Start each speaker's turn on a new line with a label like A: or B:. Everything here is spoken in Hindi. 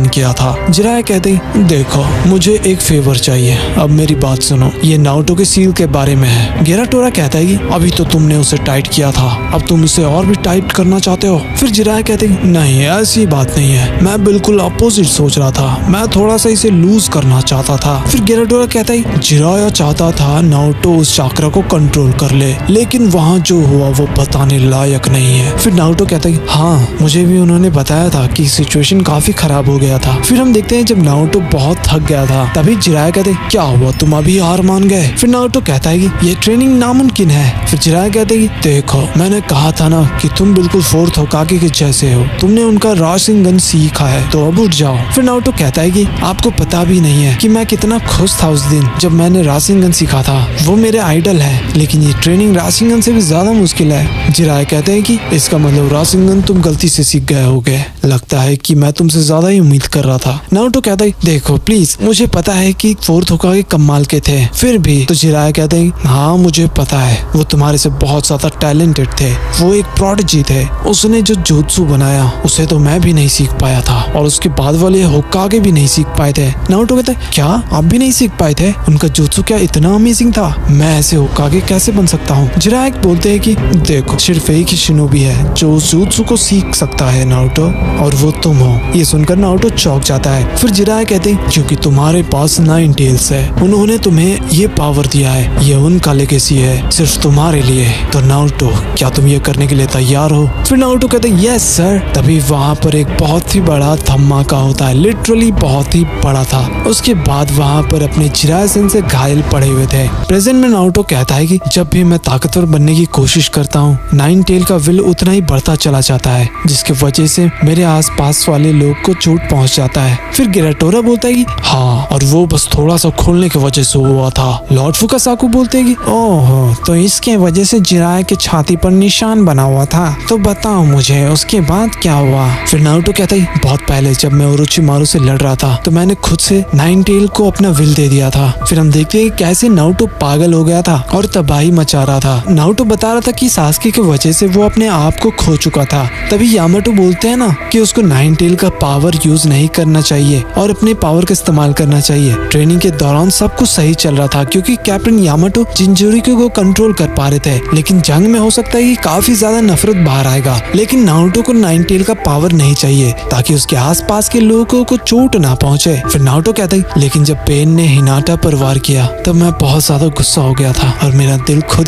A: किया था। जिराया कहते ही देखो मुझे एक फेवर चाहिए, अब मेरी बात सुनो, ये नारुतो के सील के बारे में है। गेराटोरा कहता है कि अभी तो तुमने उसे टाइट किया था, अब तुम उसे और भी टाइट करना चाहते हो। फिर जिराया कहते हैं नहीं ऐसी बात नहीं है, मैं बिल्कुल अपोजिट सोच रहा था, मैं थोड़ा सा इसे लूज करना चाहता था। फिर गेराटोरा कहता है जिराया चाहता था नारुतो उस चाक्रा को कंट्रोल कर ले, लेकिन वहाँ जो हुआ वो बताने लायक नहीं है। फिर नारुतो कहता है हाँ मुझे भी उन्होंने बताया था कि सिचुएशन काफी खराब हो गया था। फिर हम देखते हैं जब नारुतो बहुत थक गया था तभी जिराया कहते क्या हुआ तुम अभी हार मान गए। फिर नारुतो कहता है कि ये ट्रेनिंग नामुमकिन है। फिर जिराया कहते हैं कि देखो मैंने कहा था ना कि तुम बिल्कुल फोर्थ होकागे के जैसे हो, तुमने उनका राशिंगन सीखा है तो अब उठ जाओ। फिर नारुतो कहता है कि आपको पता भी नहीं है कि मैं कितना खुश था उस दिन जब मैंने राशिंगन सीखा था, वो मेरे आइडल है, लेकिन ये ट्रेनिंग राशिंगन से भी ज्यादा मुश्किल है। जिराया कहते हैं कि इसका मतलब राशिंगन तुम गलती से सीख गए होगे, लगता है कि मैं तुमसे ज्यादा ही उम्मीद कर रहा था। नारुतो कहता है देखो प्लीज मुझे पता है कि फोर्थ होकागे कमाल के थे, फिर भी। तो जिराया कहते हैं हाँ मुझे पता है, वो तुम्हारे से बहुत ज्यादा टैलेंटेड थे, वो एक प्रोडिजी थे, उसने जो जुत्सु बनाया उसे तो मैं भी नहीं सीख पाया था और उसके बाद वाले होकागे भी नहीं सीख पाए थे। नारुतो कहता है क्या आप भी नहीं सीख पाए थे? उनका जुत्सु क्या इतना अमेजिंग था, मैं ऐसे होकागे कैसे बन सकता हूँ? जिराया बोलते हैं कि देखो सिर्फ एक ही शिनोबी है जो उस जुत्सु को सीख सकता है नारुतो, और वो तुम हो। ये सुनकर नारुतो चौंक जाता है। फिर जिराया कहते हैं क्योंकि तुम्हारे पास 9 टेल्स है, उन्होंने तुम्हें ये पावर दिया है, ये उनका लेगेसी है सिर्फ तुम्हारे लिए। तो नारुतो क्या तुम ये करने के लिए तैयार हो? फिर नारुतो कहते हैं यस सर। तभी वहाँ पर एक बहुत ही बड़ा धमाका होता है, लिटरली बहुत ही बड़ा था। उसके बाद वहाँ पर अपने जिराया से घायल पड़े हुए थे। प्रेजेंट में नारुतो कहता है कि जब भी मैं ताकतवर बनने की कोशिश करता हूँ 9 टेल का विल उतना ही बढ़ता चला जाता है, जिसकी वजह से मेरे आसपास वाले लोग को चोट पहुंच जाता है। फिर गेराटोरा बोलता है कि हाँ और वो बस थोड़ा सा खोलने की वजह से हुआ था। लॉर्ड फुकासाकु बोलते हैं कि ओह तो इसके वजह से जिराया के छाती पर निशान बना हुआ था, तो बताओ मुझे उसके बाद क्या हुआ? फिर नारुतो कहता है बहुत पहले जब मैं ओरोचिमारू से लड़ रहा था तो मैंने खुद से 9 टेल को अपना विल दे दिया था। फिर हम देखते हैं कैसे नारुतो पागल हो गया था और तबाही मचा रहा था। नारुतो बता रहा था कि सास्के की वजह से वो अपने आप को खो चुका था। तभी यामाटो बोलते हैं ना कि उसको 9 टेल का पावर यूज नहीं करना चाहिए और अपने पावर का इस्तेमाल करना चाहिए। ट्रेनिंग के दौरान सब कुछ सही चल रहा था क्योंकि कैप्टन यामाटो जिंजुरिको को कंट्रोल कर पा रहे थे, लेकिन जंग में हो सकता है कि काफी ज्यादा नफरत बाहर आएगा। लेकिन नारुतो को 9 टेल का पावर नहीं चाहिए ताकि उसके आसपास के लोगों को चोट ना पहुंचे। फिर नारुतो कहता है लेकिन जब पेन ने हिनाटा पर वार किया तब मैं बहुत ज्यादा गुस्सा हो गया था और मेरा दिल खुद